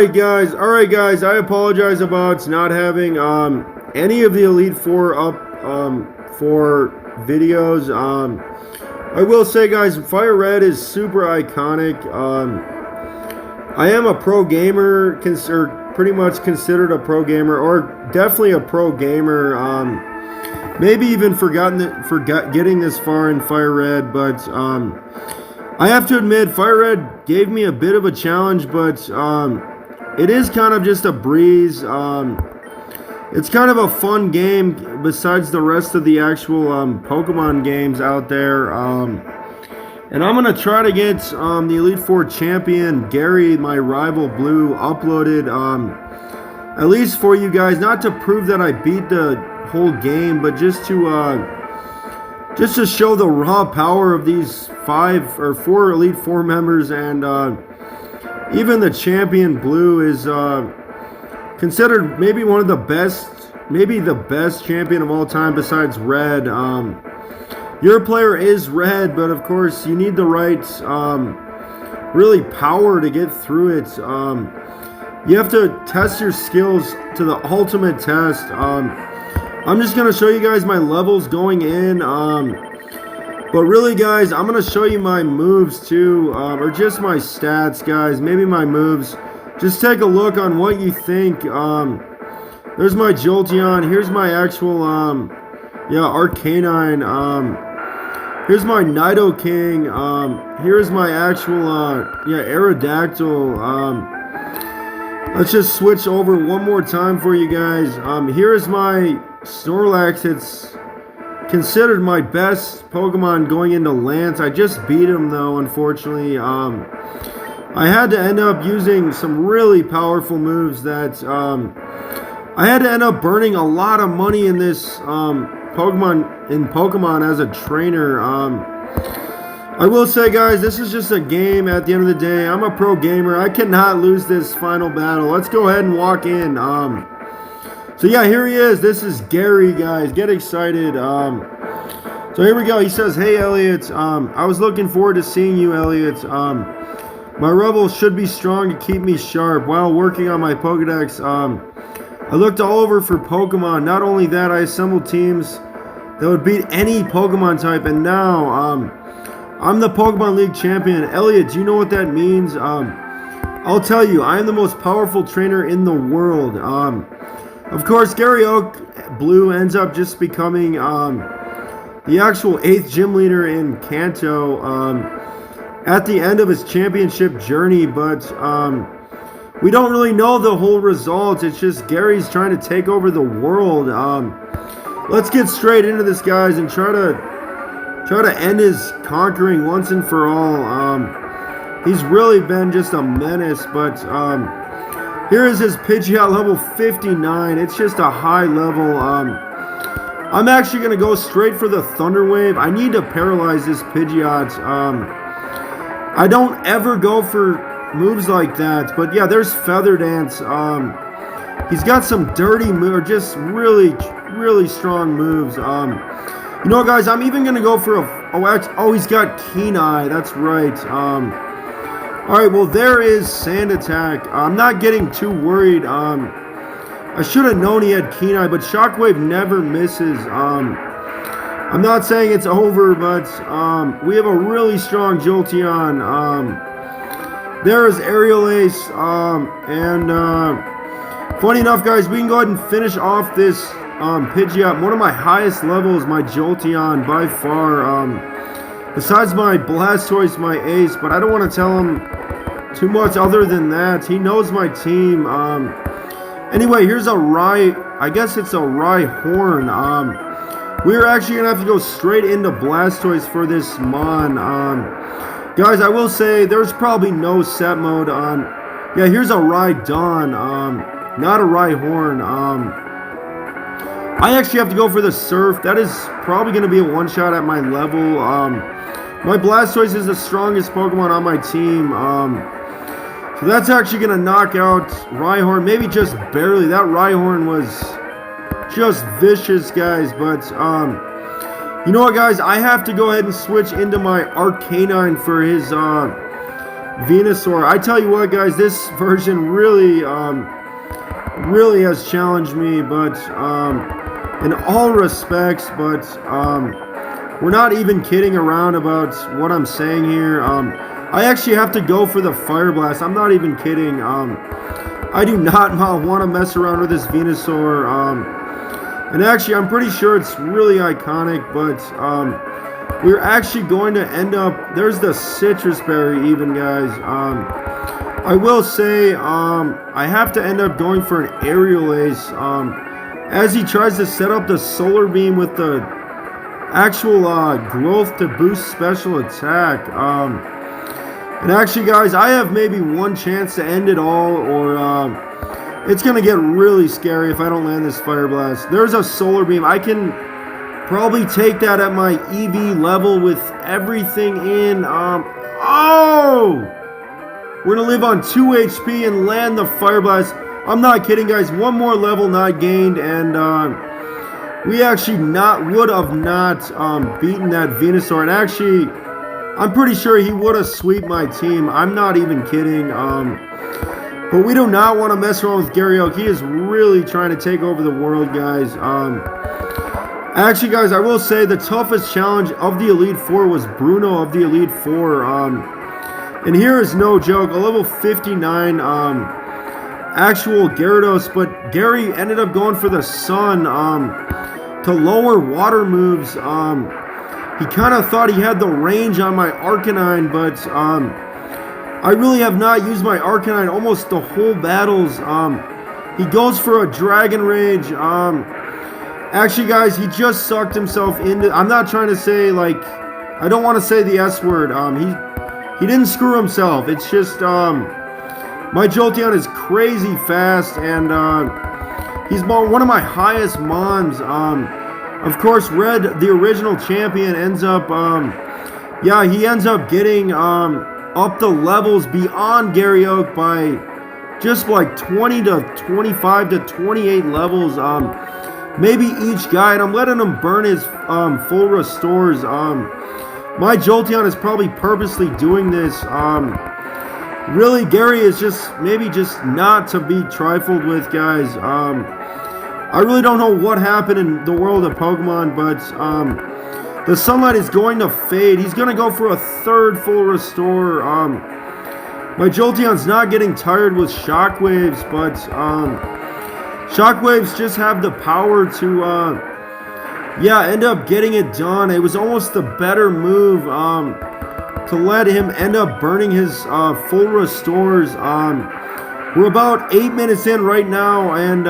All right, guys. I apologize about not having any of the Elite Four up for videos. I will say, guys, FireRed is super iconic. I am a pro gamer, or pretty much considered a pro gamer, or definitely a pro gamer. Maybe even forgot getting this far in FireRed, but I have to admit, FireRed gave me a bit of a challenge, but it is kind of just a breeze. It's kind of a fun game besides the rest of the actual Pokemon games out there. And I'm going to try to get the Elite Four champion, Gary, my rival Blue, uploaded at least for you guys. Not to prove that I beat the whole game, but just to show the raw power of these 5 or 4 Elite Four members. And even the champion Blue is considered maybe one of the best, maybe the best champion of all time besides Red. Your player is Red, but of course you need the right really power to get through it. You have to test your skills to the ultimate test. I'm just going to show you guys my levels going in. But really, guys, I'm going to show you my moves too, or just my stats, guys. Maybe my moves. Just take a look on what you think. There's my Jolteon. Here's my actual, Arcanine. Here's my Nidoking. Here's my actual, Aerodactyl. Let's just switch over one more time for you guys. Here is my Snorlax. It's considered my best Pokemon going into Lance. I just beat him though, unfortunately. I had to end up using some really powerful moves that I had to end up burning a lot of money in this Pokemon as a trainer. I will say, guys, this is just a game at the end of the day. I'm a pro gamer. I cannot lose this final battle. Let's go ahead and walk in. So yeah, here he is. This is Gary, guys. Get excited. So here we go. He says, "Hey, Elliot. I was looking forward to seeing you, Elliot. My rebels should be strong to keep me sharp while working on my Pokedex. I looked all over for Pokemon. Not only that, I assembled teams that would beat any Pokemon type, and now I'm the Pokemon League champion. Elliot, do you know what that means? I'll tell you, I am the most powerful trainer in the world." Of course, Gary Oak Blue ends up just becoming the actual 8th gym leader in Kanto at the end of his championship journey, but we don't really know the whole results. It's just Gary's trying to take over the world. Let's get straight into this, guys, and try to end his conquering once and for all. He's really been just a menace, but here is his Pidgeot level 59. It's just a high level. I'm actually going to go straight for the Thunder Wave. I need to paralyze this Pidgeot. I don't ever go for moves like that, but yeah, there's Feather Dance. He's got some dirty moves, just really, really strong moves. You know, guys, I'm even going to go for he's got Keen Eye. That's right. Alright, well, there is Sand Attack. I'm not getting too worried. I should have known he had Keen Eye, but Shockwave never misses. I'm not saying it's over, but we have a really strong Jolteon. There is Aerial Ace. And funny enough, guys, we can go ahead and finish off this Pidgeot. One of my highest levels, my Jolteon, by far. Besides my Blastoise, my ace, but I don't want to tell him too much other than that. He knows my team. Anyway, here's a I guess it's a Rhyhorn. We're actually going to have to go straight into Blastoise for this Mon. Guys, I will say there's probably no set mode on. Yeah, here's a Rhydon. Not a Rhyhorn. I actually have to go for the Surf. That is probably going to be a one-shot at my level. My Blastoise is the strongest Pokemon on my team. So that's actually going to knock out Rhyhorn. Maybe just barely. That Rhyhorn was just vicious, guys. But, you know what, guys? I have to go ahead and switch into my Arcanine for his Venusaur. I tell you what, guys, this version really, really has challenged me, but in all respects. But we're not even kidding around about what I'm saying here. I actually have to go for the Fire Blast. I'm not even kidding. I do not want to mess around with this Venusaur. And actually, I'm pretty sure it's really iconic, but we're actually going to end up... There's the Citrus Berry even, guys. I will say I have to end up going for an Aerial Ace as he tries to set up the Solar Beam with the actual growth to boost special attack. And actually, guys, I have maybe one chance to end it all, or it's going to get really scary if I don't land this Fire Blast. There's a Solar Beam. I can probably take that at my EV level with everything in. Oh! We're going to live on 2 HP and land the Fire Blast. I'm not kidding, guys. One more level not gained, and we actually would have not beaten that Venusaur. And actually, I'm pretty sure he would have swept my team. I'm not even kidding. But we do not want to mess around with Gary Oak. He is really trying to take over the world, guys. Actually, guys, I will say the toughest challenge of the Elite Four was Bruno of the Elite Four. And here is no joke. A level 59 actual Gyarados. But Gary ended up going for the Sun to lower water moves. He kind of thought he had the range on my Arcanine, but I really have not used my Arcanine almost the whole battles. He goes for a Dragon Rage. Actually, guys, he just sucked himself into... I'm not trying to say, like... I don't want to say the S word. He didn't screw himself. It's just... my Jolteon is crazy fast, and he's one of my highest Mons. Of course, Red, the original champion, ends up, he ends up getting up the levels beyond Gary Oak by just like 20 to 25 to 28 levels, maybe each guy, and I'm letting him burn his full restores. My Jolteon is probably purposely doing this. Really, Gary is just not to be trifled with, guys. I really don't know what happened in the world of Pokemon, but the sunlight is going to fade. He's going to go for a third full restore. My Jolteon's not getting tired with Shockwaves, but Shockwaves just have the power to, end up getting it done. It was almost the better move to let him end up burning his full restores. We're about 8 minutes in right now, and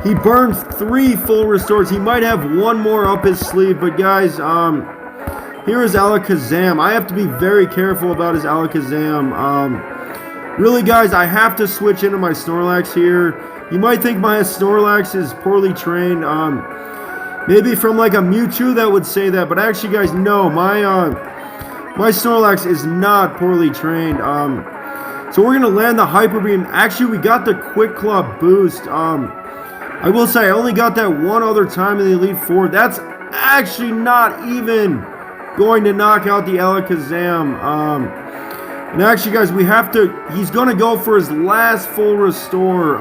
he burned 3 full restores. He might have one more up his sleeve, but guys, here is Alakazam. I have to be very careful about his Alakazam. Really, guys, I have to switch into my Snorlax here. You might think my Snorlax is poorly trained. Maybe from like a Mewtwo that would say that, but actually, guys, no, my Snorlax is not poorly trained. So we're gonna land the Hyper Beam. Actually, we got the Quick Claw boost. I will say I only got that one other time in the Elite Four. That's actually not even going to knock out the Alakazam. And actually, guys, he's going to go for his last full restore.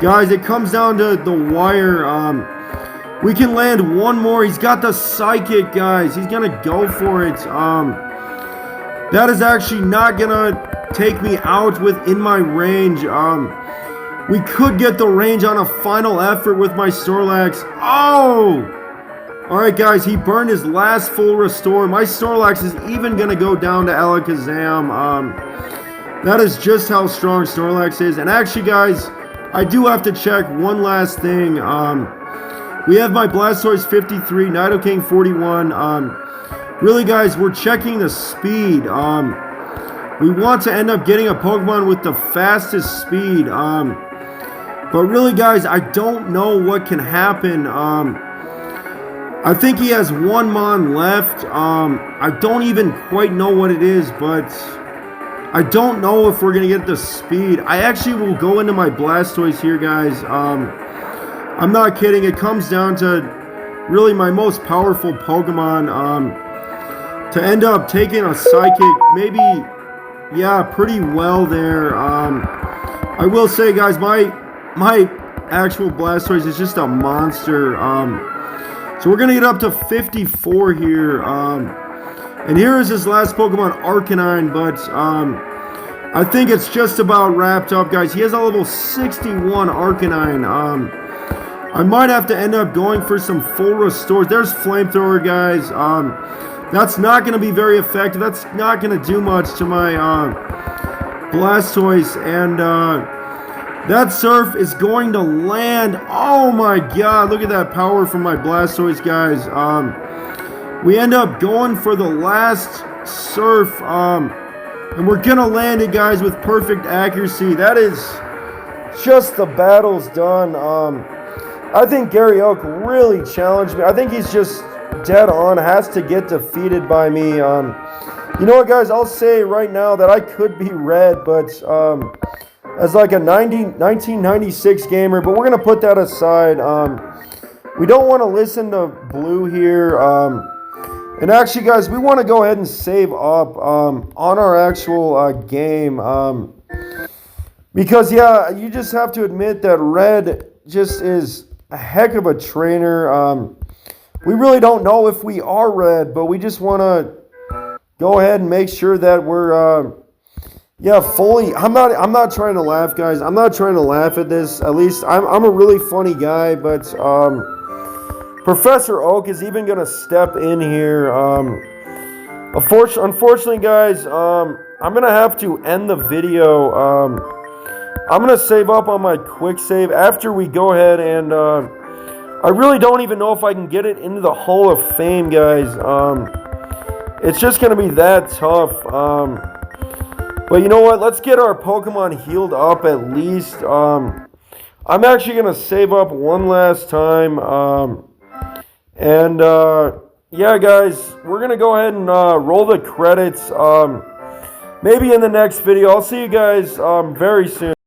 Guys, it comes down to the wire. We can land one more. He's got the Psychic, guys. He's going to go for it. That is actually not going to take me out within my range. We could get the range on a final effort with my Snorlax. Oh! Alright, guys, he burned his last full restore. My Snorlax is even going to go down to Alakazam. That is just how strong Snorlax is. And actually, guys, I do have to check one last thing. We have my Blastoise 53, Nidoking 41. Really, guys, we're checking the speed. We want to end up getting a Pokemon with the fastest speed. But really, guys, I don't know what can happen. I think he has one Mon left. I don't even quite know what it is, but I don't know if we're going to get the speed. I actually will go into my Blastoise here, guys. I'm not kidding. It comes down to really my most powerful Pokemon to end up taking a psychic, maybe, yeah, pretty well there. I will say, guys, my actual Blastoise is just a monster. So we're gonna get up to 54 here. And here is his last Pokemon, Arcanine, but I think it's just about wrapped up, guys. He has a level 61 Arcanine. I might have to end up going for some full restores. There's Flamethrower, guys. That's not going to be very effective. That's not going to do much to my Blastoise. And that Surf is going to land. Oh my god, look at that power from my Blastoise, guys. We end up going for the last Surf. And we're going to land it, guys, with perfect accuracy. That is just the battle's done. I think Gary Oak really challenged me. I think he's just dead on, has to get defeated by me. You know what, guys? I'll say right now that I could be red, but as like a 1996 gamer, but we're going to put that aside. We don't want to listen to blue here. And actually, guys, we want to go ahead and save up on our actual game. Because, yeah, you just have to admit that red just is a heck of a trainer. We really don't know if we are red, but we just want to go ahead and make sure that we're, yeah, fully. I'm not trying to laugh, guys. I'm not trying to laugh at this. At least I'm a really funny guy, but Professor Oak is even going to step in here. Unfortunately, guys, I'm going to have to end the video. I'm going to save up on my quick save after we go ahead and I really don't even know if I can get it into the Hall of Fame, guys. It's just going to be that tough. But you know what? Let's get our Pokemon healed up at least. I'm actually going to save up one last time. Yeah, guys, we're going to go ahead and roll the credits. Maybe in the next video. I'll see you guys very soon.